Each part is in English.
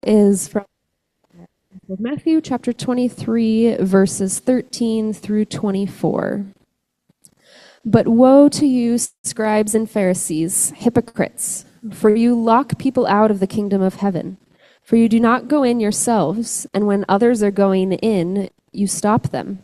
is from Matthew chapter 23, verses 13 through 24. But woe to you, scribes and Pharisees, hypocrites, for you lock people out of the kingdom of heaven. For you do not go in yourselves, and when others are going in, you stop them.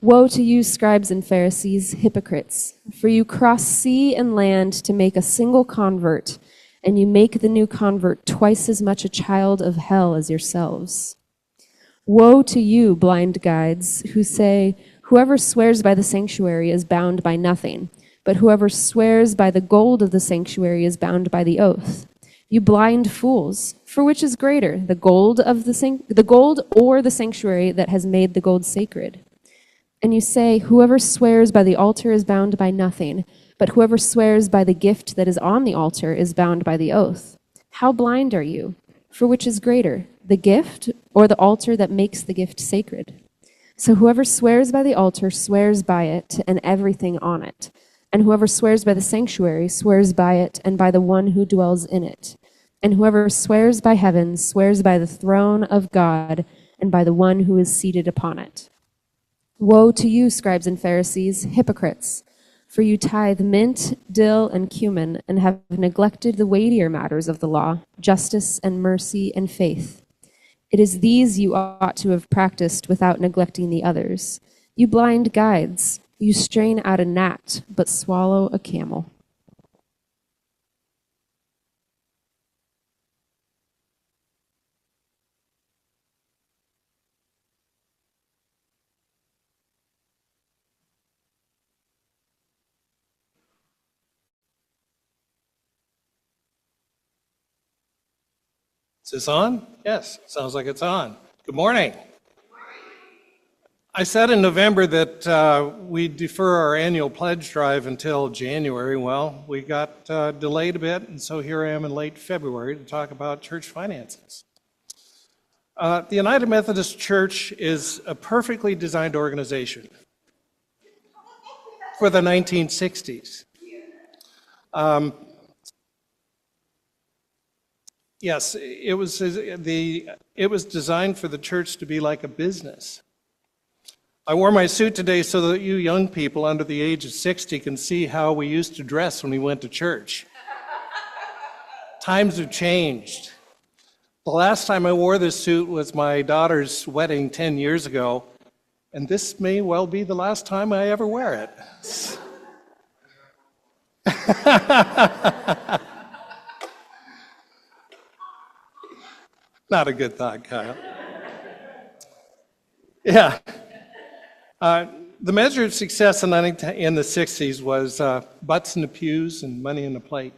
Woe to you, scribes and Pharisees, hypocrites, for you cross sea and land to make a single convert, and you make the new convert twice as much a child of hell as yourselves. Woe to you, blind guides, who say, whoever swears by the sanctuary is bound by nothing, but whoever swears by the gold of the sanctuary is bound by the oath. You blind fools, for which is greater, the gold or the sanctuary that has made the gold sacred? And you say, whoever swears by the altar is bound by nothing, but whoever swears by the gift that is on the altar is bound by the oath. How blind are you? For which is greater, the gift or the altar that makes the gift sacred? So whoever swears by the altar swears by it and everything on it. And whoever swears by the sanctuary swears by it and by the one who dwells in it. And whoever swears by heaven swears by the throne of God and by the one who is seated upon it. Woe to you, scribes and Pharisees, hypocrites! For you tithe mint, dill, and cumin, and have neglected the weightier matters of the law, justice and mercy and faith. It is these you ought to have practiced without neglecting the others. You blind guides, you strain out a gnat, but swallow a camel. Is this on? Yes, sounds like it's on. Good morning. I said in November that we'd defer our annual pledge drive until January. Well, we got delayed a bit, and so here I am in late February to talk about church finances. The United Methodist Church is a perfectly designed organization for the 1960s. Yes, it was designed for the church to be like a business. I wore my suit today so that you young people under the age of 60 can see how we used to dress when we went to church. Times have changed. The last time I wore this suit was my daughter's wedding 10 years ago, and this may well be the last time I ever wear it. Not a good thought, Kyle. Yeah. The measure of success in the 60s was butts in the pews and money in the plate.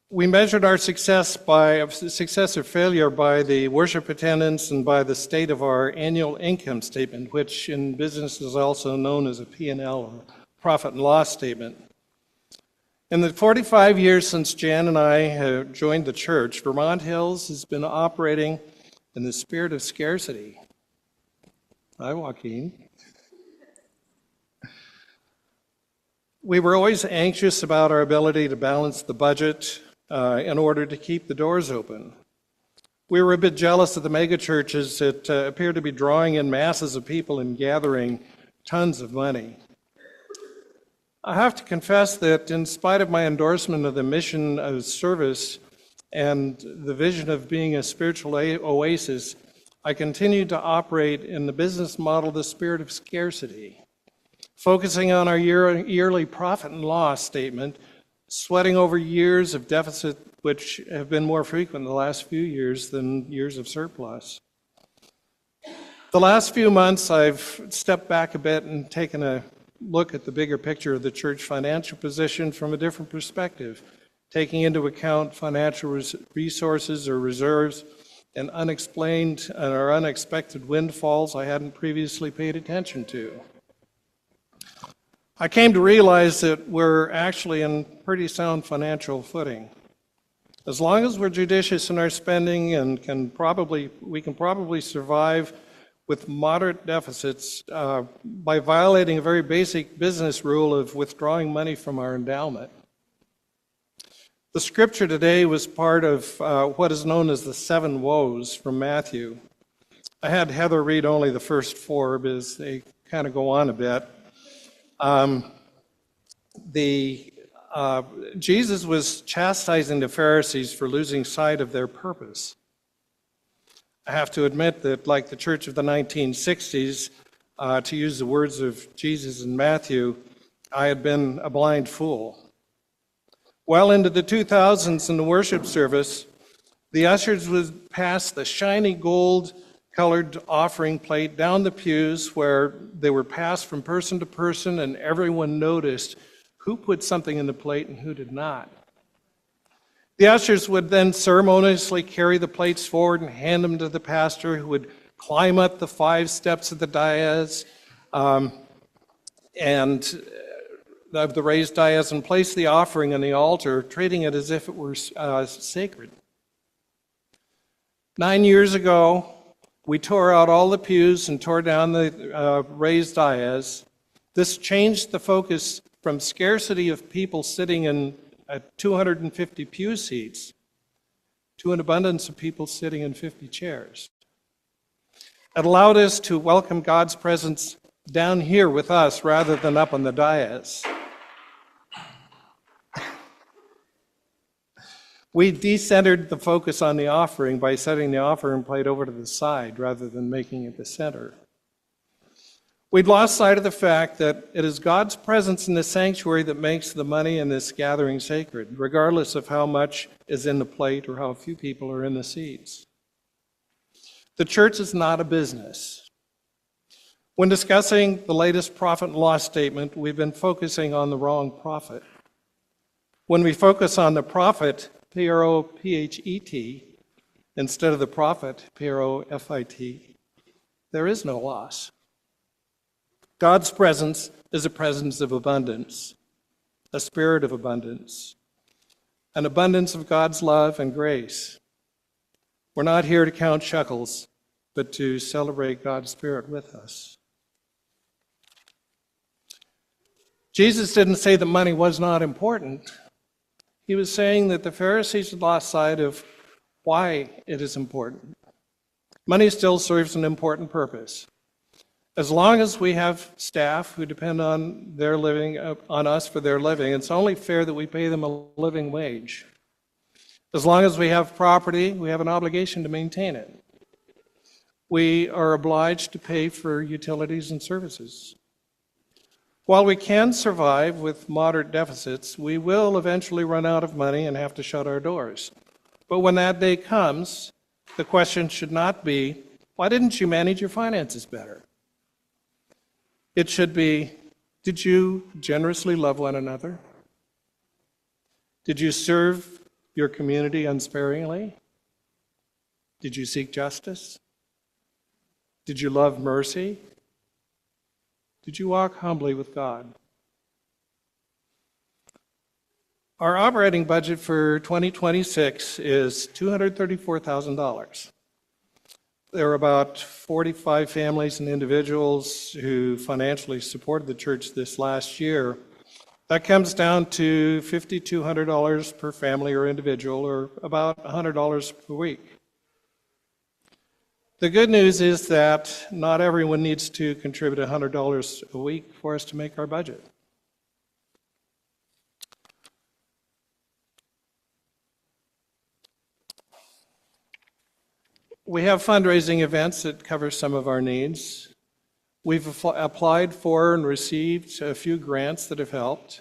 We measured our success or failure by the worship attendance and by the state of our annual income statement, which in business is also known as a P&L or profit and loss statement. In the 45 years since Jan and I have joined the church, Vermont Hills has been operating in the spirit of scarcity. Hi, Joaquin. We were always anxious about our ability to balance the budget in order to keep the doors open. We were a bit jealous of the megachurches that appeared to be drawing in masses of people and gathering tons of money. I have to confess that in spite of my endorsement of the mission of service and the vision of being a spiritual oasis, I continue to operate in the business model, the spirit of scarcity, focusing on our yearly profit and loss statement, sweating over years of deficit, which have been more frequent in the last few years than years of surplus. The last few months, I've stepped back a bit and taken a look at the bigger picture of the church financial position from a different perspective, taking into account financial resources or reserves and unexplained or unexpected windfalls I hadn't previously paid attention to. I came to realize that we're actually in pretty sound financial footing. As long as we're judicious in our spending and we can probably survive with moderate deficits by violating a very basic business rule of withdrawing money from our endowment. The scripture today was part of what is known as the seven woes from Matthew. I had Heather read only the first four because they kind of go on a bit. Jesus was chastising the Pharisees for losing sight of their purpose. I have to admit that, like the church of the 1960s, to use the words of Jesus in Matthew, I had been a blind fool. Well into the 2000s in the worship service, the ushers would pass the shiny gold-colored offering plate down the pews where they were passed from person to person, and everyone noticed who put something in the plate and who did not. The ushers would then ceremoniously carry the plates forward and hand them to the pastor, who would climb up the 5 steps of the dais and of the raised dais and place the offering on the altar, treating it as if it were sacred. 9 years ago, we tore out all the pews and tore down the raised dais. This changed the focus from scarcity of people sitting in 250 pew seats to an abundance of people sitting in 50 chairs. It allowed us to welcome God's presence down here with us rather than up on the dais. We decentered the focus on the offering by setting the offering plate over to the side rather than making it the center. We'd lost sight of the fact that it is God's presence in the sanctuary that makes the money in this gathering sacred, regardless of how much is in the plate or how few people are in the seats. The church is not a business. When discussing the latest profit and loss statement, we've been focusing on the wrong profit. When we focus on the profit, P-R-O-P-H-E-T, instead of the profit, P-R-O-F-I-T, there is no loss. God's presence is a presence of abundance, a spirit of abundance, an abundance of God's love and grace. We're not here to count shekels, but to celebrate God's Spirit with us. Jesus didn't say that money was not important. He was saying that the Pharisees had lost sight of why it is important. Money still serves an important purpose. As long as we have staff who depend on their living, on us for their living, it's only fair that we pay them a living wage. As long as we have property, we have an obligation to maintain it. We are obliged to pay for utilities and services. While we can survive with moderate deficits, we will eventually run out of money and have to shut our doors. But when that day comes, the question should not be, why didn't you manage your finances better? It should be, did you generously love one another? Did you serve your community unsparingly? Did you seek justice? Did you love mercy? Did you walk humbly with God? Our operating budget for 2026 is $234,000. There are about 45 families and individuals who financially supported the church this last year. That comes down to $5,200 per family or individual, or about $100 per week. The good news is that not everyone needs to contribute $100 a week for us to make our budget. We have fundraising events that cover some of our needs. We've applied for and received a few grants that have helped.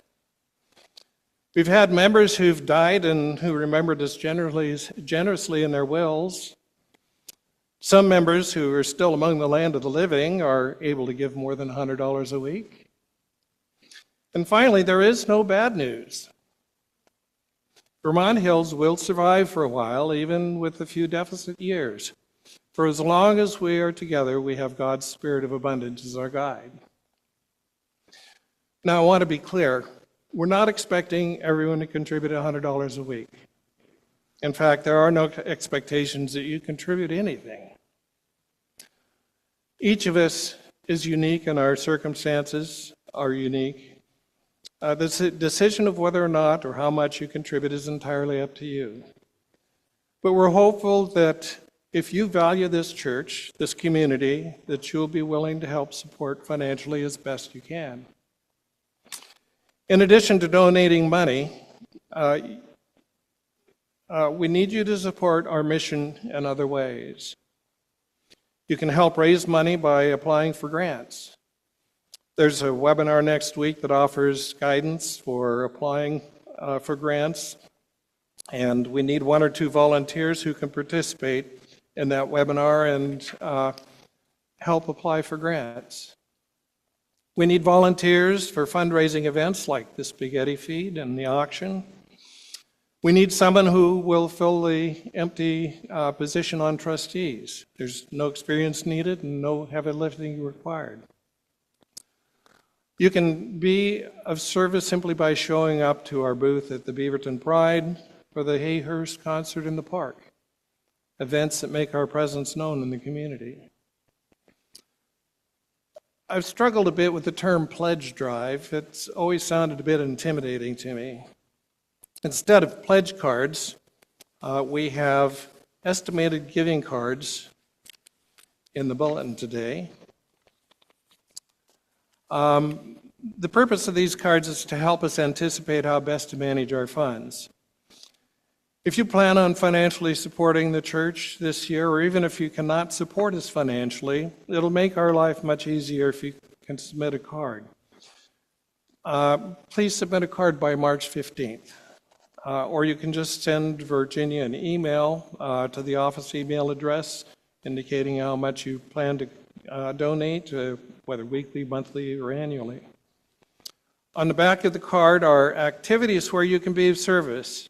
We've had members who've died and who remembered us generously in their wills. Some members who are still among the land of the living are able to give more than $100 a week. And finally, there is no bad news. Vermont Hills will survive for a while, even with a few deficit years. For as long as we are together, we have God's Spirit of abundance as our guide. Now, I want to be clear. We're not expecting everyone to contribute $100 a week. In fact, there are no expectations that you contribute anything. Each of us is unique and our circumstances are unique. The decision of whether or not or how much you contribute is entirely up to you. But we're hopeful that if you value this church, this community, that you'll be willing to help support financially as best you can. In addition to donating money, we need you to support our mission in other ways. You can help raise money by applying for grants. There's a webinar next week that offers guidance for applying for grants, and we need 1 or 2 volunteers who can participate in that webinar and help apply for grants. We need volunteers for fundraising events like the spaghetti feed and the auction. We need someone who will fill the empty position on trustees. There's no experience needed and no heavy lifting required. You can be of service simply by showing up to our booth at the Beaverton Pride or the Hayhurst concert in the park, events that make our presence known in the community. I've struggled a bit with the term pledge drive. It's always sounded a bit intimidating to me. Instead of pledge cards, we have estimated giving cards in the bulletin today. The purpose of these cards is to help us anticipate how best to manage our funds. If you plan on financially supporting the church this year, or even if you cannot support us financially, it'll make our life much easier if you can submit a card. Please submit a card by March 15th. Or you can just send Virginia an email to the office email address indicating how much you plan to donate, whether weekly, monthly, or annually. On the back of the card are activities where you can be of service.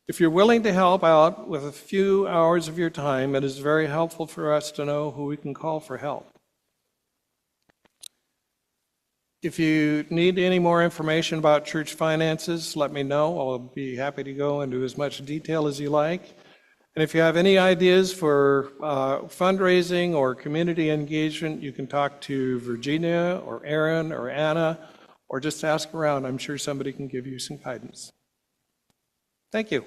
If you're willing to help out with a few hours of your time, it is very helpful for us to know who we can call for help. If you need any more information about church finances, let me know. I'll be happy to go into as much detail as you like. And if you have any ideas for fundraising or community engagement, you can talk to Virginia or Aaron or Anna, or just ask around. I'm sure somebody can give you some guidance. Thank you.